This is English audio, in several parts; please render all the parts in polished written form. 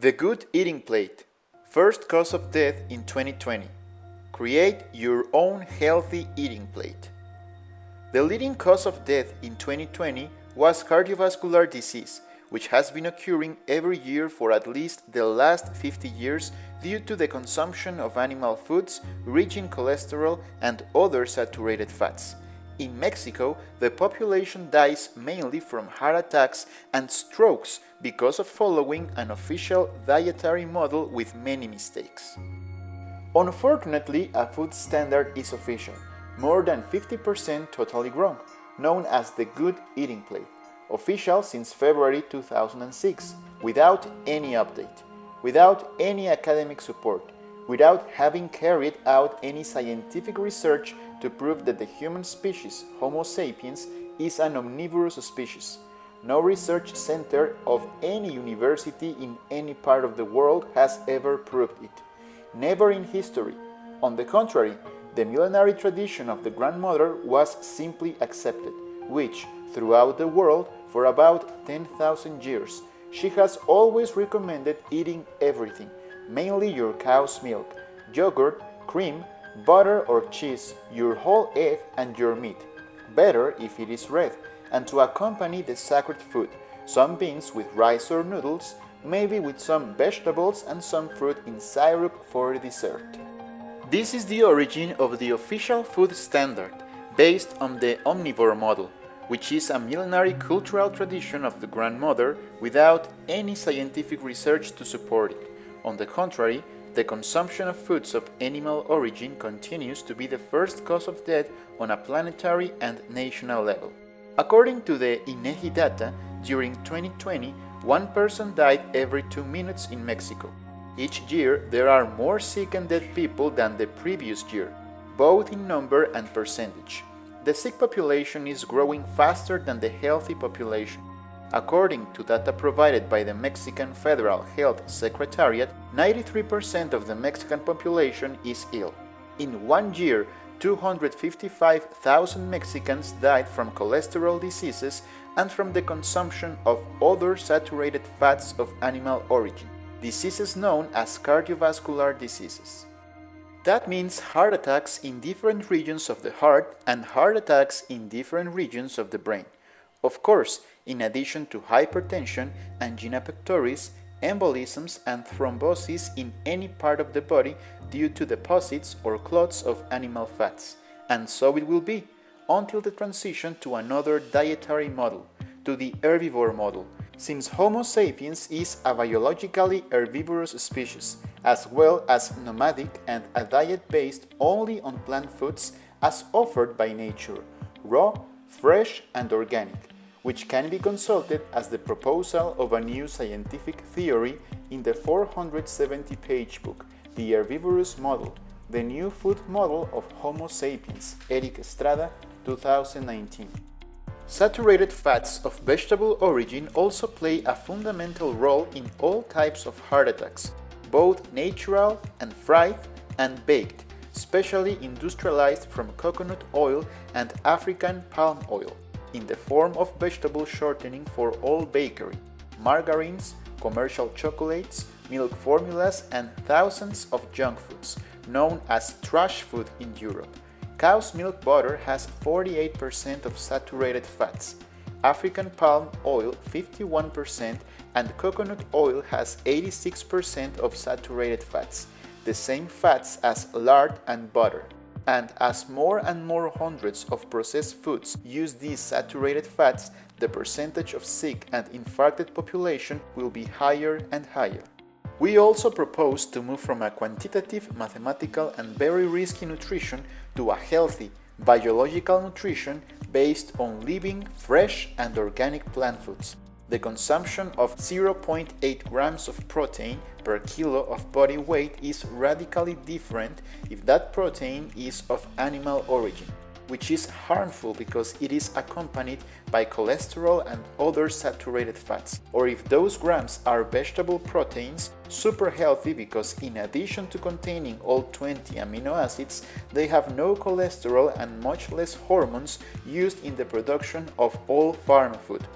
The Good Eating Plate. First cause of death in 2020. Create your own healthy eating plate. The leading cause of death in 2020 was cardiovascular disease, which has been occurring every year for at least the last 50 years due to the consumption of animal foods rich in cholesterol and other saturated fats. In Mexico, the population dies mainly from heart attacks and strokes because of following an official dietary model with many mistakes. Unfortunately, a food standard is official, more than 50% totally wrong, known as the Good Eating Plate, official since February 2006, without any update, without any academic support, without having carried out any scientific research to prove that the human species, Homo sapiens, is an omnivorous species. No research center of any university in any part of the world has ever proved it. Never in history. On the contrary, the millenary tradition of the grandmother was simply accepted, which, throughout the world, for about 10,000 years, she has always recommended eating everything, mainly your cow's milk, yogurt, cream, butter or cheese, your whole egg and your meat, better if it is red, and to accompany the sacred food, some beans with rice or noodles, maybe with some vegetables and some fruit in syrup for dessert. This is the origin of the official food standard, based on the omnivore model, which is a millenary cultural tradition of the grandmother without any scientific research to support it. On the contrary, the consumption of foods of animal origin continues to be the first cause of death on a planetary and national level. According to the INEGI data, during 2020, one person died every 2 minutes in Mexico. Each year, there are more sick and dead people than the previous year, both in number and percentage. The sick population is growing faster than the healthy population. According to data provided by the Mexican Federal Health Secretariat, 93% of the Mexican population is ill. In 1 year, 255,000 Mexicans died from cholesterol diseases and from the consumption of other saturated fats of animal origin, diseases known as cardiovascular diseases. That means heart attacks in different regions of the heart and heart attacks in different regions of the brain. Of course, in addition to hypertension, angina pectoris, embolisms and thrombosis in any part of the body due to deposits or clots of animal fats. And so it will be, until the transition to another dietary model, to the herbivore model, since Homo sapiens is a biologically herbivorous species, as well as nomadic and a diet based only on plant foods as offered by nature, raw, fresh and organic, which can be consulted as the proposal of a new scientific theory in the 470-page book, The Herbivorous Model, the New Food Model of Homo Sapiens, ERICK, ESTRADA, 2019. Saturated fats of vegetable origin also play a fundamental role in all types of heart attacks, both natural and fried and baked, especially industrialized from coconut oil and African palm oil, in the form of vegetable shortening for all bakery, margarines, commercial chocolates, milk formulas, and thousands of junk foods, known as trash food in Europe. Cow's milk butter has 48% of saturated fats, African palm oil 51%, and coconut oil has 86% of saturated fats, the same fats as lard and butter. And as more and more hundreds of processed foods use these saturated fats, the percentage of sick and infarcted population will be higher and higher. We also propose to move from a quantitative, mathematical, and very risky nutrition to a healthy, biological nutrition based on living, fresh, and organic plant foods. The consumption of 0.8 grams of protein per kilo of body weight is radically different if that protein is of animal origin, which is harmful because it is accompanied by cholesterol and other saturated fats, or if those grams are vegetable proteins, super healthy because in addition to containing all 20 amino acids, they have no cholesterol and much less hormones used in the production of all farm food.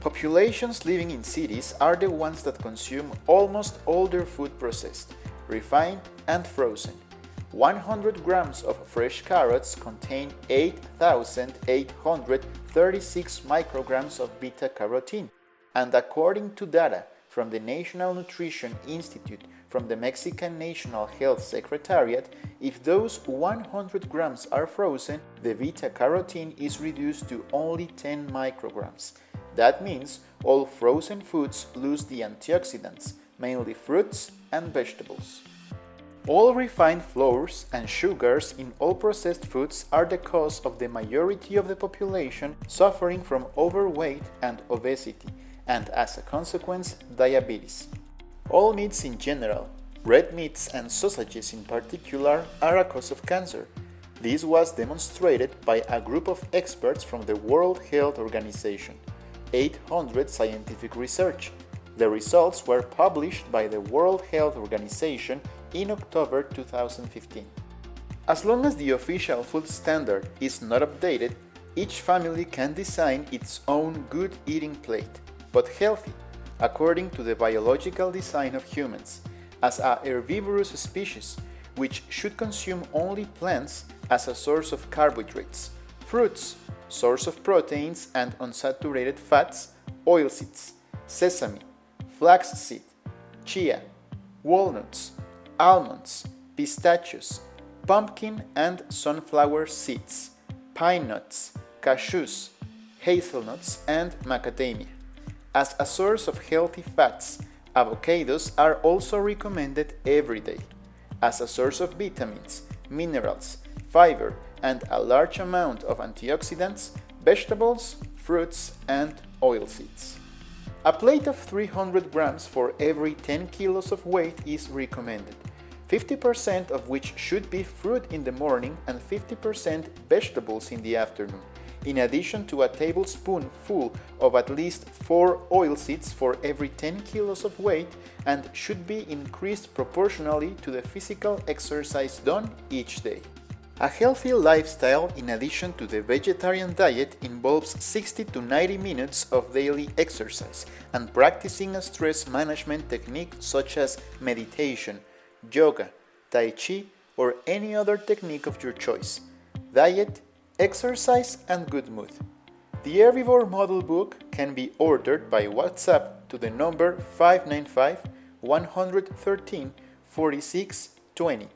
Populations living in cities are the ones that consume almost all their food processed, refined, and frozen. 100 grams of fresh carrots contain 8,836 micrograms of beta-carotene, and according to data from the National Nutrition Institute from the Mexican National Health Secretariat, if those 100 grams are frozen, the beta-carotene is reduced to only 10 micrograms. That means all frozen foods lose the antioxidants, mainly fruits and vegetables. All refined flours and sugars in all processed foods are the cause of the majority of the population suffering from overweight and obesity, and as a consequence, diabetes. All meats in general, red meats and sausages in particular, are a cause of cancer. This was demonstrated by a group of experts from the World Health Organization. 800 scientific research. The results were published by the World Health Organization in October 2015. As long as the official food standard is not updated, each family can design its own good eating plate, but healthy, according to the biological design of humans, as a herbivorous species, which should consume only plants as a source of carbohydrates, fruits, source of proteins and unsaturated fats, oilseeds, sesame, flaxseed, chia, walnuts, almonds, pistachios, pumpkin and sunflower seeds, pine nuts, cashews, hazelnuts, and macadamia. As a source of healthy fats, avocados are also recommended every day. As a source of vitamins, minerals, fiber, and a large amount of antioxidants, vegetables, fruits, and oilseeds. A plate of 300 grams for every 10 kilos of weight is recommended, 50% of which should be fruit in the morning and 50% vegetables in the afternoon, in addition to a tablespoonful of at least 4 oilseeds for every 10 kilos of weight, and should be increased proportionally to the physical exercise done each day. A healthy lifestyle, in addition to the vegetarian diet, involves 60 to 90 minutes of daily exercise and practicing a stress management technique such as meditation, yoga, tai chi, or any other technique of your choice. Diet, exercise, and good mood. The Herbivore Model Book can be ordered by WhatsApp to the number 595 113 46 20.